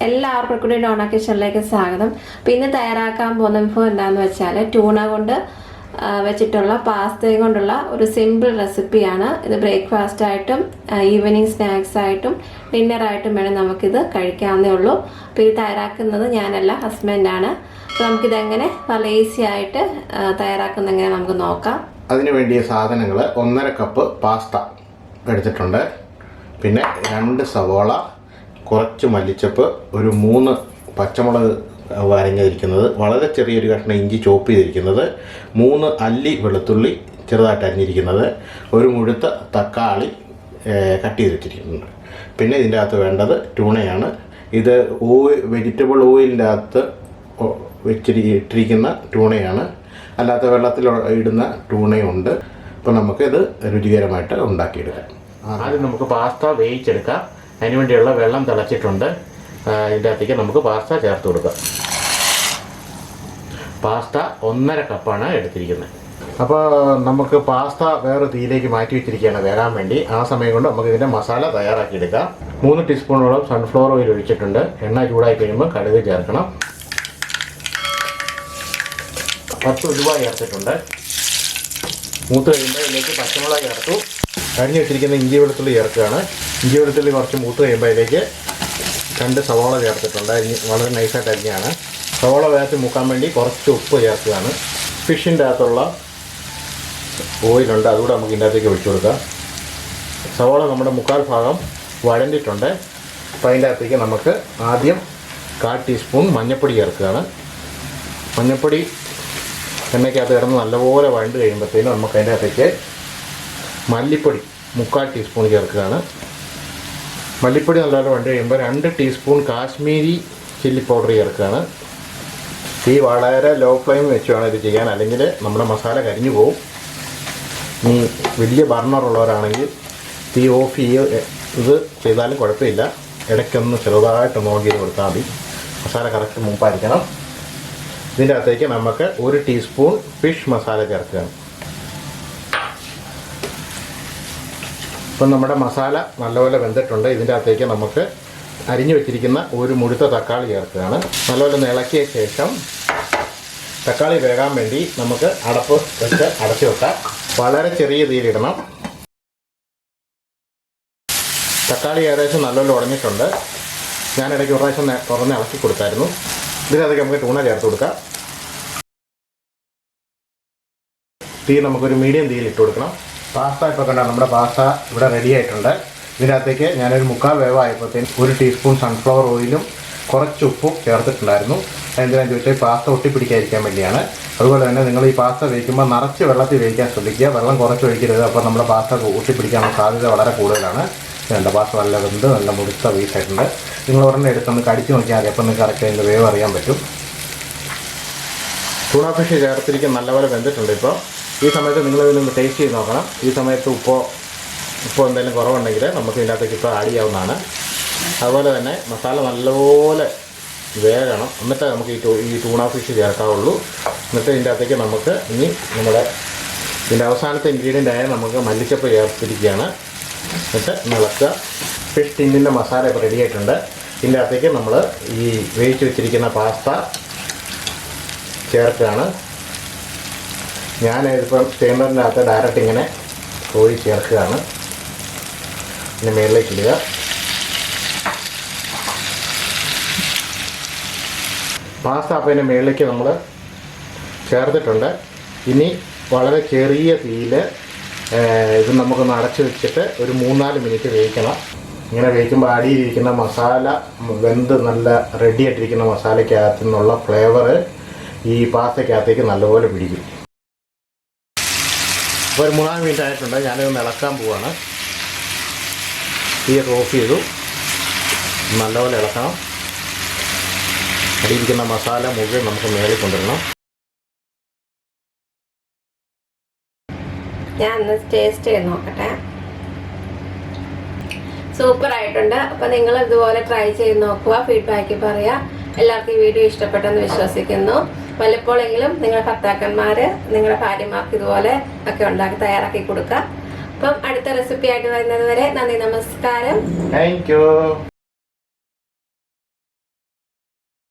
എല്ലാവർക്കും കൂടി ഡോണ കിച്ചണിലേക്ക് സ്വാഗതം. പിന്നെ തയ്യാറാക്കാൻ പോകുന്ന വിഭവം എന്താണെന്ന് വെച്ചാൽ ട്യൂണ കൊണ്ട് വെച്ചിട്ടുള്ള പാസ്തയും കൊണ്ടുള്ള ഒരു സിമ്പിൾ റെസിപ്പിയാണ്. ഇത് ബ്രേക്ക്ഫാസ്റ്റ് ആയിട്ടും ഈവനിങ് സ്നാക്സ് ആയിട്ടും ഡിന്നറായിട്ടും വേണം നമുക്കിത് കഴിക്കാവുന്നേ ഉള്ളൂ. അപ്പോൾ ഇത് തയ്യാറാക്കുന്നത് ഞാനല്ല, ഹസ്ബൻഡാണ്. അപ്പോൾ നമുക്കിതെങ്ങനെ വളരെ ഈസി ആയിട്ട് തയ്യാറാക്കുന്ന എങ്ങനെ നമുക്ക് നോക്കാം. അതിന് വേണ്ടിയ സാധനങ്ങൾ 1.5 കപ്പ് പാസ്ത എടുത്തിട്ടുണ്ട്, പിന്നെ 2 സവോള, കുറച്ച് മല്ലിച്ചപ്പ്, ഒരു 3 പച്ചമുളക് അരിഞ്ഞിരിക്കുന്നത്, വളരെ ചെറിയൊരു കഷ്ണം ഇഞ്ചി ചോപ്പ് ചെയ്തിരിക്കുന്നത്, 3 അല്ലി വെളുത്തുള്ളി ചെറുതായിട്ട് അരിഞ്ഞിരിക്കുന്നത്, ഒരു മുഴുത്ത തക്കാളി കട്ട് ചെയ്തിട്ടിരിക്കുന്നുണ്ട്. പിന്നെ ഇതിൻ്റെ അകത്ത് വേണ്ടത് ട്യൂണയാണ്. ഇത് വെജിറ്റബിൾ ഓയിലിൻ്റെ അകത്ത് ഇട്ടിരിക്കുന്ന ട്യൂണയാണ്, അല്ലാത്ത വെള്ളത്തിൽ ഇടുന്ന ട്യൂണയുണ്ട്. അപ്പോൾ നമുക്കിത് രുചികരമായിട്ട് ഉണ്ടാക്കിയെടുക്കാം. ആദ്യം നമുക്ക് പാസ്ത വേവിച്ചെടുക്കാം. അതിന് വേണ്ടിയുള്ള വെള്ളം തിളച്ചിട്ടുണ്ട്. ഇതിൻ്റെ അകത്തേക്ക് നമുക്ക് പാസ്ത ചേർത്ത് കൊടുക്കാം. പാസ്ത 1.5 കപ്പാണ് എടുത്തിരിക്കുന്നത്. അപ്പോൾ നമുക്ക് പാസ്ത വേറെ തീയിലേക്ക് മാറ്റി വെച്ചിരിക്കുകയാണ് വേകാൻ വേണ്ടി. ആ സമയം കൊണ്ട് നമുക്ക് ഇതിൻ്റെ മസാല തയ്യാറാക്കിയെടുക്കാം. 3 ടീസ്പൂണോളം സൺഫ്ലവർ ഓയിൽ ഒഴിച്ചിട്ടുണ്ട്. എണ്ണ ചൂടായി കഴിയുമ്പോൾ കടുക് ചേർക്കണം. 10 ഉലുവ ചേർത്തിട്ടുണ്ട്. മൂത്ത് കഴിയുമ്പോൾ ഇതിലേക്ക് പച്ചമുളക് ചേർത്തു. അരിഞ്ഞ് വെച്ചിരിക്കുന്ന ഇഞ്ചി വെളുത്തുള്ളി ചേർക്കുകയാണ്. ഇഞ്ചി വെളുത്തുള്ളി കുറച്ച് മൂത്ത് കഴിയുമ്പോൾ ഇതിലേക്ക് 2 സവോള ചേർത്തിട്ടുണ്ട്. വളരെ നൈസായിട്ട് അരിഞ്ഞാണ്. സവോള വേഗത്തിൽ മൂക്കാൻ വേണ്ടി കുറച്ച് ഉപ്പ് ചേർക്കുകയാണ്. ഫിഷിൻ്റെ അകത്തുള്ള ഓയിലുണ്ട്, അതുകൂടെ നമുക്ക് ഇതിൻ്റെ അകത്തേക്ക് ഒഴിച്ചു കൊടുക്കാം. സവോള നമ്മുടെ 1/4 ഭാഗം വഴണ്ടിട്ടുണ്ട്. അപ്പോൾ അതിൻ്റെ അകത്തേക്ക് നമുക്ക് ആദ്യം 1/4 ടീസ്പൂൺ മഞ്ഞൾപ്പൊടി ചേർക്കുകയാണ്. മഞ്ഞൾപ്പൊടി എണ്ണയ്ക്കകത്ത് കിടന്ന് നല്ലപോലെ വഴണ്ട് കഴിയുമ്പോഴത്തേനും നമുക്ക് അതിൻ്റെ അകത്തേക്ക് മല്ലിപ്പൊടി 1/4 ടീസ്പൂൺ ചേർക്കുകയാണ്. മല്ലിപ്പൊടി നല്ലപോലെ വഴണ്ട് കഴിയുമ്പോൾ 2 ടീസ്പൂൺ കാശ്മീരി ചില്ലി പൗഡർ ചേർക്കുകയാണ്. തീ വളരെ ലോ ഫ്ലെയിം വെച്ച് വേണം ഇത് ചെയ്യാൻ, അല്ലെങ്കിൽ നമ്മുടെ മസാല കരിഞ്ഞു പോകും. ഇനി വലിയ ബർണറുള്ളവരാണെങ്കിൽ തീ ഓഫ് ഇത് ചെയ്താലും കുഴപ്പമില്ല. ഇടയ്ക്കൊന്ന് ചെറുതായിട്ട് നോക്കി കൊടുത്താൽ മതി. മസാല കറക്റ്റ് മൂപ്പായിരിക്കണം. ഇതിൻ്റെ അകത്തേക്ക് നമുക്ക് 1 ടീസ്പൂൺ ഫിഷ് മസാല ചേർക്കുകയാണ്. ഇപ്പം നമ്മുടെ മസാല നല്ലപോലെ വെന്തിട്ടുണ്ട്. ഇതിൻ്റെ അകത്തേക്ക് നമുക്ക് അരിഞ്ഞു വെച്ചിരിക്കുന്ന ഒരു മുഴുത്ത തക്കാളി ചേർക്കുകയാണ്. നല്ലപോലെ ഇളക്കിയ ശേഷം തക്കാളി വേകാൻ വേണ്ടി നമുക്ക് അടപ്പ് വെച്ച് അടച്ചു വെക്കാം. വളരെ ചെറിയ തീയിലിടണം. തക്കാളി ഏകദേശം നല്ലപോലെ ഉടഞ്ഞിട്ടുണ്ട്. ഞാൻ ഇടയ്ക്ക് ഒരു പ്രാവശ്യം തുറന്ന് ഇളക്കി കൊടുത്തായിരുന്നു. ഇതിനകത്തേക്ക് നമുക്ക് ട്യൂണ ചേർത്ത് കൊടുക്കാം. തീ നമുക്കൊരു മീഡിയം തീയിൽ ഇട്ട് കൊടുക്കണം. പാസ്ത ഇപ്പോൾ കണ്ടാൽ നമ്മുടെ പാസ്ത ഇവിടെ റെഡി ആയിട്ടുണ്ട്. ഇതിനകത്തേക്ക് ഞാനൊരു 1/4 വേവായപ്പോഴത്തേന് 1 ടീസ്പൂൺ സൺഫ്ലവർ ഓയിലും കുറച്ച് ഉപ്പും ചേർത്തിട്ടുണ്ടായിരുന്നു. എന്തിനാണെന്ന് ചോദിച്ചാൽ പാസ്ത ഒട്ടിപ്പിടിക്കാതിരിക്കാൻ വേണ്ടിയാണ്. അതുപോലെ തന്നെ നിങ്ങൾ ഈ പാസ്ത വേവിക്കുമ്പോൾ നിറച്ച് വെള്ളത്തിൽ വേവിക്കാൻ ശ്രദ്ധിക്കുക. വെള്ളം കുറച്ച് ഒഴിക്കരുത്. അപ്പോൾ നമ്മുടെ പാസ്ത ഒട്ടിപ്പിടിക്കാനുള്ള സാധ്യത വളരെ കൂടുതലാണ്. വേണ്ട, പാസ്ത നല്ല വെന്ത് നല്ല മുടുത്ത പീസായിട്ടുണ്ട്. നിങ്ങൾ ഒരെണ്ണം എടുത്തൊന്ന് കടിച്ച് നോക്കിയാൽ മതി. അപ്പോൾ നിങ്ങൾക്ക് കറക്റ്റ് അതിൻ്റെ വേവ് അറിയാൻ പറ്റും. ട്യൂണ ഫിഷ് ചേർത്തിരിക്കും നല്ലപോലെ വെന്തിട്ടുണ്ട്. ഇപ്പോൾ ഈ സമയത്ത് നിങ്ങൾ ഇതിനൊന്ന് ടേസ്റ്റ് ചെയ്ത് നോക്കണം. ഈ സമയത്ത് ഉപ്പോ എന്തെങ്കിലും കുറവുണ്ടെങ്കിൽ നമുക്ക് ഇതിനകത്തേക്ക് ഇപ്പോൾ ആഡ് ചെയ്യാവുന്നതാണ്. അതുപോലെ തന്നെ മസാല നല്ലപോലെ വേകണം. എന്നിട്ട് നമുക്ക് ഈ ട്യൂണ ഫിഷ് ചേർക്കാവുള്ളൂ. എന്നിട്ട് ഇതിൻ്റെ അകത്തേക്ക് നമുക്ക് ഇനി ഇതിൻ്റെ അവസാനത്തെ ഇൻഗ്രീഡിയൻ്റ് ആയ നമുക്ക് മല്ലിച്ചപ്പ് ചേർത്തിരിക്കുകയാണ്. എന്നിട്ട് ഇളക്കുക. ഫിഷ് ടിന്നിൻ്റെ മസാല ഇപ്പോൾ റെഡി ആയിട്ടുണ്ട്. ഇതിൻ്റെ അകത്തേക്ക് നമ്മൾ ഈ വേവിച്ച് വെച്ചിരിക്കുന്ന പാസ്ത ചേർക്കുകയാണ്. ഞാനിതിപ്പം ചേമ്പറിൻ്റെ അകത്ത് ഡയറക്റ്റ് ഇങ്ങനെ കോഴി ചേർക്കുകയാണ്. പിന്നെ മേളിലേക്ക് ഇടുക. പാസ്ത അപ്പം ഇതിൻ്റെ മേളിലേക്ക് നമ്മൾ ചേർത്തിട്ടുണ്ട്. ഇനി വളരെ ചെറിയ തീയിൽ ഇത് നമുക്കൊന്ന് അടച്ചു വെച്ചിട്ട് ഒരു 3-4 മിനിറ്റ് വേവിക്കണം. ഇങ്ങനെ വേവിക്കുമ്പോൾ അടിയിലിരിക്കുന്ന മസാല വെന്ത് നല്ല റെഡി ആയിട്ടിരിക്കുന്ന മസാലയ്ക്കകത്തു നിന്നുള്ള ഫ്ലേവർ ഈ പാസ്തയ്ക്കകത്തേക്ക് നല്ലപോലെ പിടിക്കും. അപ്പോൾ ഒരു 3-4 മിനിറ്റ് ആയിട്ടുണ്ട്. ഞാനിതൊന്ന് ഇളക്കാൻ പോവാണ്. തീ ഓഫ് ചെയ്തു. നല്ലപോലെ ഇളക്കണം. അടിയിരിക്കുന്ന മസാല മുഴുവൻ നമുക്ക് മേളിൽ കൊണ്ടുവരണം. ഞാൻ ഒന്ന് ടേസ്റ്റ് ചെയ്ത് നോക്കട്ടെ. സൂപ്പറായിട്ടുണ്ട്. അപ്പോൾ നിങ്ങൾ ഇതുപോലെ ട്രൈ ചെയ്ത് നോക്കുക, ഫീഡ്ബാക്ക് പറയുക. എല്ലാവർക്കും ഈ വീഡിയോ ഇഷ്ടപ്പെട്ടെന്ന് വിശ്വസിക്കുന്നു. വല്ലപ്പോഴെങ്കിലും നിങ്ങളുടെ ഭർത്താക്കന്മാർ നിങ്ങളുടെ ഭാര്യമാർക്ക് ഇതുപോലെ ഒക്കെ തയ്യാറാക്കി കൊടുക്കുക. അപ്പം അടുത്ത റെസിപ്പി ആയിട്ട് വരുന്നത് വരെ നന്ദി, നമസ്കാരം. Thank you.